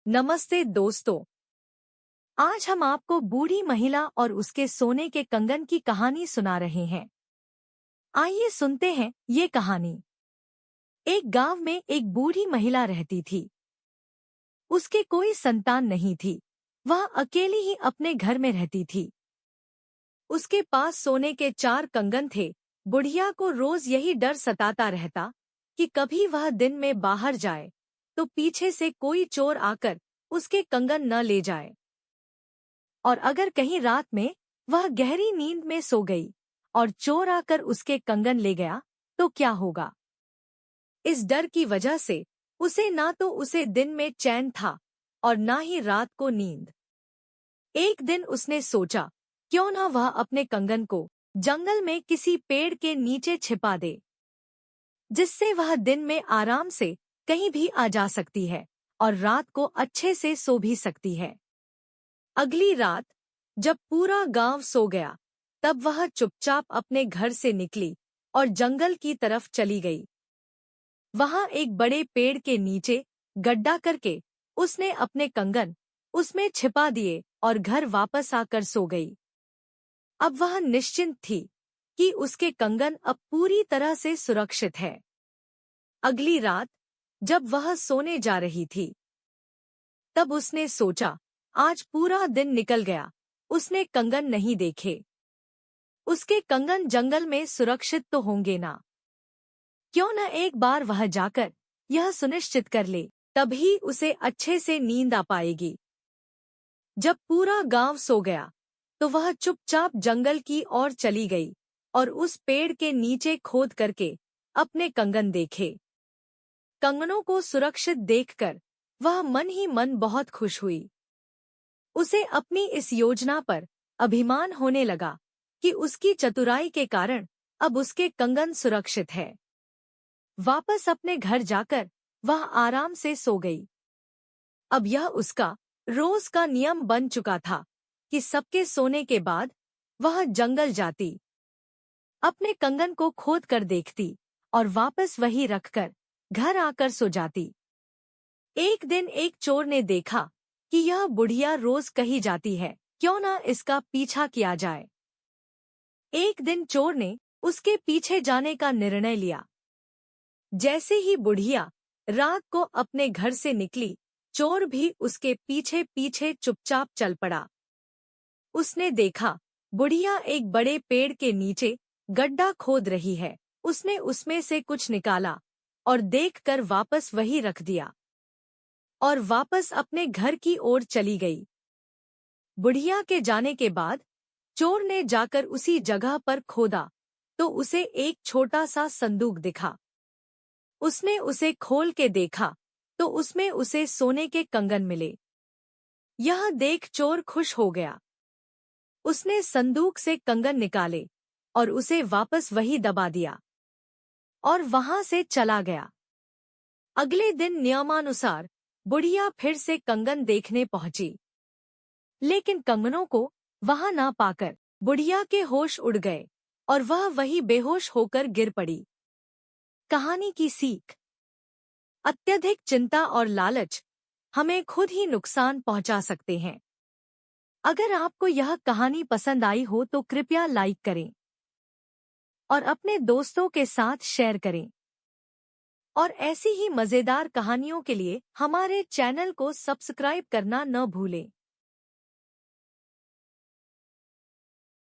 नमस्ते दोस्तों, आज हम आपको बूढ़ी महिला और उसके सोने के कंगन की कहानी सुना रहे हैं। आइए सुनते हैं ये कहानी। एक गांव में एक बूढ़ी महिला रहती थी। उसके कोई संतान नहीं थी। वह अकेली ही अपने घर में रहती थी। उसके पास सोने के 4 कंगन थे। बुढ़िया को रोज यही डर सताता रहता कि कभी वह दिन में बाहर जाए तो पीछे से कोई चोर आकर उसके कंगन न ले जाए। और अगर कहीं रात में वह गहरी नींद में सो गई और चोर आकर उसके कंगन ले गया तो क्या होगा। इस डर की वजह से उसे ना तो उसे दिन में चैन था और ना ही रात को नींद। एक दिन उसने सोचा, क्यों ना वह अपने कंगन को जंगल में किसी पेड़ के नीचे छिपा दे, जिससे वह दिन में आराम से कहीं भी आ जा सकती है और रात को अच्छे से सो भी सकती है। अगली रात जब पूरा गांव सो गया, तब वह चुपचाप अपने घर से निकली और जंगल की तरफ चली गई। वहां एक बड़े पेड़ के नीचे गड्ढा करके उसने अपने कंगन उसमें छिपा दिए और घर वापस आकर सो गई। अब वह निश्चिंत थी कि उसके कंगन अब पूरी तरह से सुरक्षित है। अगली रात जब वह सोने जा रही थी, तब उसने सोचा, आज पूरा दिन निकल गया, उसने कंगन नहीं देखे। उसके कंगन जंगल में सुरक्षित तो होंगे ना। क्यों न एक बार वह जाकर यह सुनिश्चित कर ले, तभी उसे अच्छे से नींद आ पाएगी। जब पूरा गांव सो गया तो वह चुपचाप जंगल की ओर चली गई और उस पेड़ के नीचे खोद करके अपने कंगन देखे। कंगनों को सुरक्षित देखकर वह मन ही मन बहुत खुश हुई। उसे अपनी इस योजना पर अभिमान होने लगा कि उसकी चतुराई के कारण अब उसके कंगन सुरक्षित है। वापस अपने घर जाकर वह आराम से सो गई। अब यह उसका रोज का नियम बन चुका था कि सबके सोने के बाद वह जंगल जाती, अपने कंगन को खोद कर देखती और वापस वही रखकर घर आकर सो जाती। एक दिन एक चोर ने देखा कि यह बुढ़िया रोज कहीं जाती है, क्यों ना इसका पीछा किया जाए। एक दिन चोर ने उसके पीछे जाने का निर्णय लिया। जैसे ही बुढ़िया रात को अपने घर से निकली, चोर भी उसके पीछे पीछे चुपचाप चल पड़ा। उसने देखा बुढ़िया एक बड़े पेड़ के नीचे गड्ढा खोद रही है। उसने उसमें से कुछ निकाला और देखकर वापस वही रख दिया और वापस अपने घर की ओर चली गई। बुढ़िया के जाने के बाद चोर ने जाकर उसी जगह पर खोदा तो उसे एक छोटा सा संदूक दिखा। उसने उसे खोल के देखा तो उसमें उसे सोने के कंगन मिले। यह देख चोर खुश हो गया। उसने संदूक से कंगन निकाले और उसे वापस वही दबा दिया और वहां से चला गया। अगले दिन नियमानुसार बुढ़िया फिर से कंगन देखने पहुंची, लेकिन कंगनों को वहां ना पाकर बुढ़िया के होश उड़ गए और वह वही बेहोश होकर गिर पड़ी। कहानी की सीख: अत्यधिक चिंता और लालच हमें खुद ही नुकसान पहुंचा सकते हैं। अगर आपको यह कहानी पसंद आई हो तो कृपया लाइक करें और अपने दोस्तों के साथ शेयर करें। और ऐसी ही मजेदार कहानियों के लिए हमारे चैनल को सब्सक्राइब करना न भूलें।